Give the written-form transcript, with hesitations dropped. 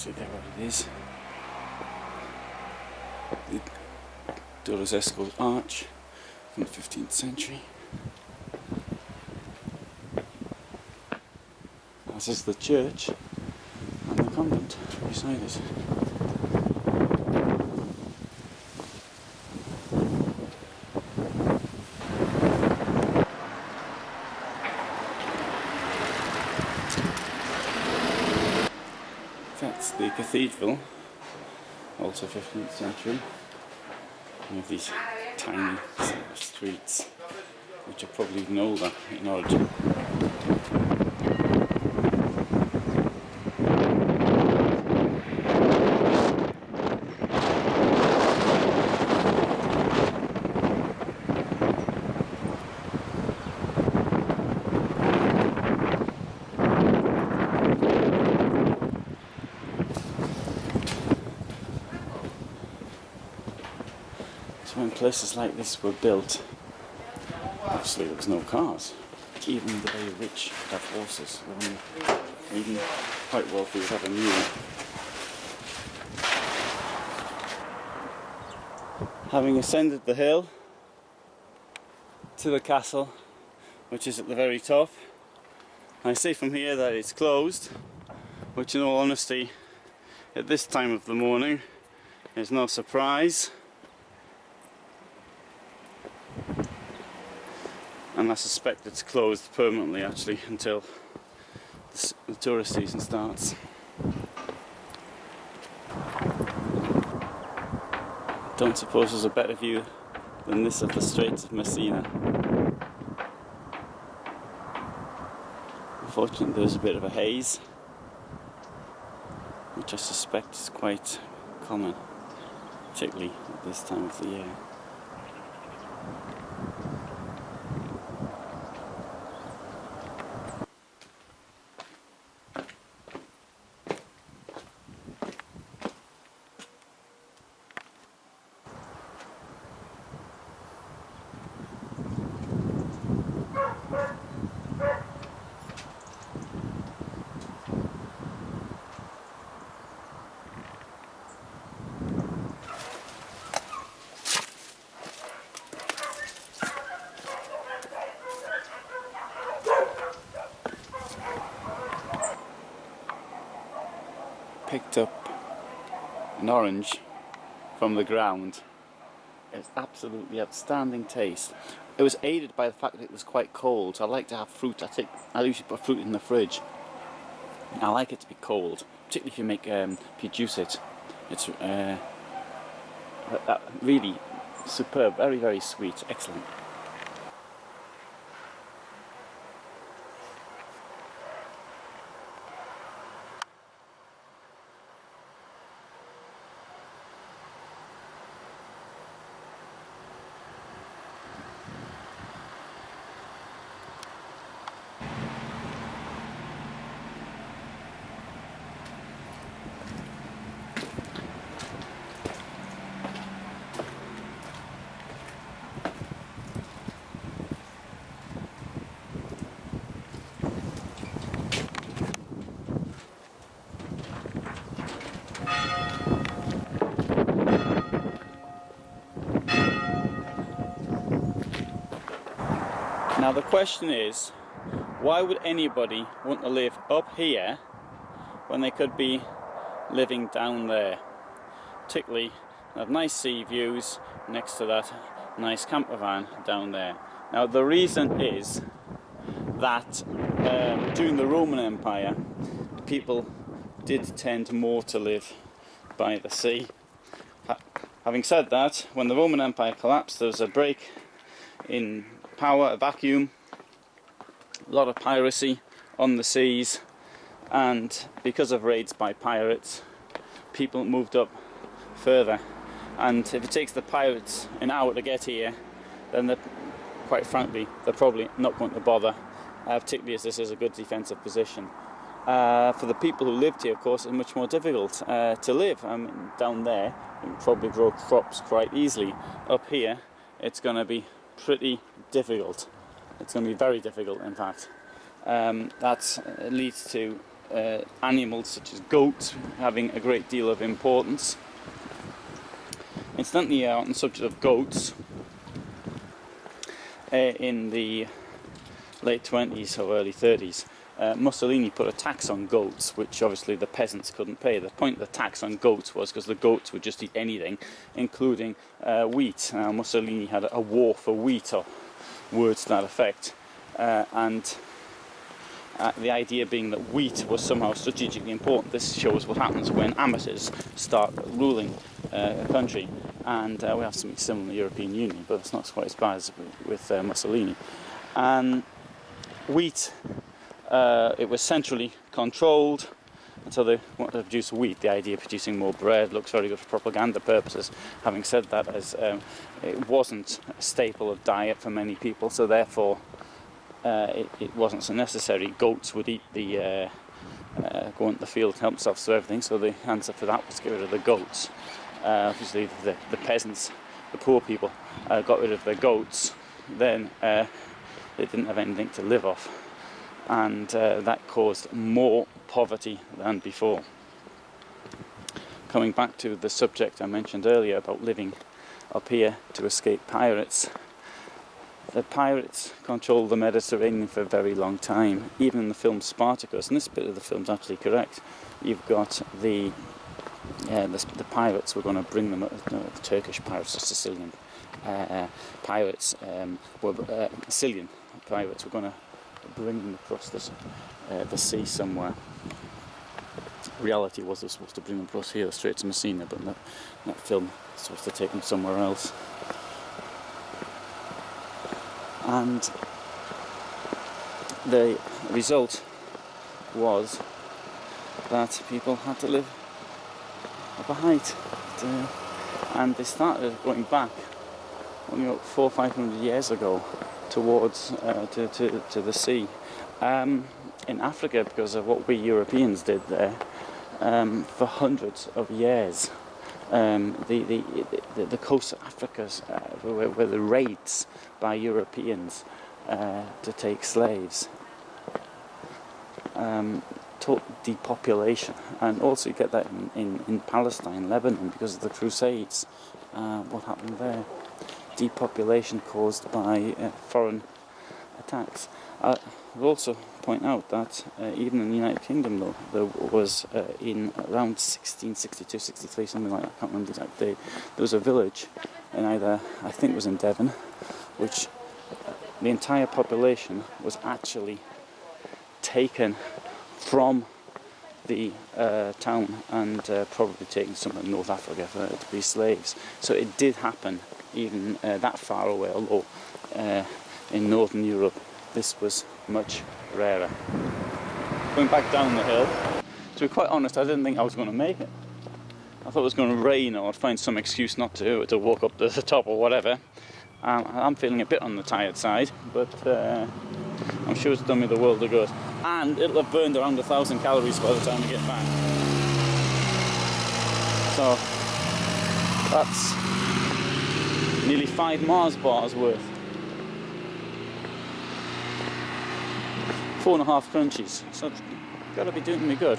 See there what it is. The Dorosesco arch from the 15th century. This is the church and the convent beside it. That's the cathedral, also 15th century. We have these tiny streets, which are probably even older in origin. When places like this were built, obviously there was no cars. Even the very rich would have horses. Even quite wealthy would have a mule. Having ascended the hill to the castle, which is at the very top, I see from here that it's closed, which in all honesty, at this time of the morning, is no surprise. And I suspect it's closed permanently actually until the tourist season starts. Don't suppose there's a better view than this of the Straits of Messina. Unfortunately there's a bit of a haze, which I suspect is quite common, particularly at this time of the year. Picked up an orange from the ground. It's absolutely outstanding taste. It was aided by the fact that it was quite cold. I like to have fruit. I usually put fruit in the fridge. I like it to be cold, particularly if you juice it. It's really superb, very, very sweet, excellent. Now the question is, why would anybody want to live up here when they could be living down there? Particularly, have nice sea views next to that nice camper van down there. Now the reason is that during the Roman Empire, people did tend more to live by the sea. Having said that, when the Roman Empire collapsed, there was a break in power, a vacuum, a lot of piracy on the seas, and because of raids by pirates, people moved up further. And if it takes the pirates an hour to get here, then quite frankly, they're probably not going to bother, particularly as this is a good defensive position. For the people who lived here, of course, it's much more difficult to live. Down there, you can probably grow crops quite easily. Up here, it's going to be pretty difficult. It's going to be very difficult, in fact. That leads to animals such as goats having a great deal of importance. Incidentally, on the subject of goats, in the late 20s or early 30s, Mussolini put a tax on goats, which obviously the peasants couldn't pay. The point of the tax on goats was because the goats would just eat anything, including wheat. Mussolini had a war for wheat, or words to that effect, and the idea being that wheat was somehow strategically important. This shows what happens when amateurs start ruling a country, and we have something similar in the European Union, but it's not quite as bad as with Mussolini. And wheat, it was centrally controlled, and so they wanted to produce wheat. The idea of producing more bread looks very good for propaganda purposes. Having said that, as it wasn't a staple of diet for many people, so therefore it wasn't so necessary. Goats would eat the go into the field and help themselves to everything, so the answer for that was to get rid of the goats. Obviously the peasants, the poor people, got rid of their goats, then they didn't have anything to live off, and that caused more poverty than before. Coming back to the subject I mentioned earlier about living up here to escape pirates, the pirates controlled the Mediterranean for a very long time. Even in the film Spartacus, and this bit of the film's actually correct, you've got the pirates were going to bring them, the Turkish pirates, the Sicilian pirates, Sicilian pirates were going to bring them across the sea somewhere. Reality was they were supposed to bring them across here, straight to Messina, but that film was supposed to take them somewhere else. And the result was that people had to live up a height, and they started going back only about 400 or 500 years ago towards to the sea. In Africa, because of what we Europeans did there, for hundreds of years, the coast of Africa were the raids by Europeans to take slaves, total depopulation, and also you get that in Palestine, Lebanon, because of the Crusades. What happened there? Depopulation caused by foreign attacks. I'll also point out that even in the United Kingdom, though, there was in around 1662, 63, something like that, I can't remember the exact date, there was a village in either, I think it was in Devon, which the entire population was actually taken from the town and probably taken somewhere in North Africa to be slaves. So it did happen even that far away, although in Northern Europe this was much rarer. Going back down the hill, to be quite honest, I didn't think I was going to make it. I thought it was going to rain, or I'd find some excuse not to walk up to the top or whatever. I'm feeling a bit on the tired side, but I'm sure it's done me the world of good. And it'll have burned around 1,000 calories by the time we get back. So that's nearly 5 Mars bars worth. 4.5 crunchies. So it's got to be doing me good.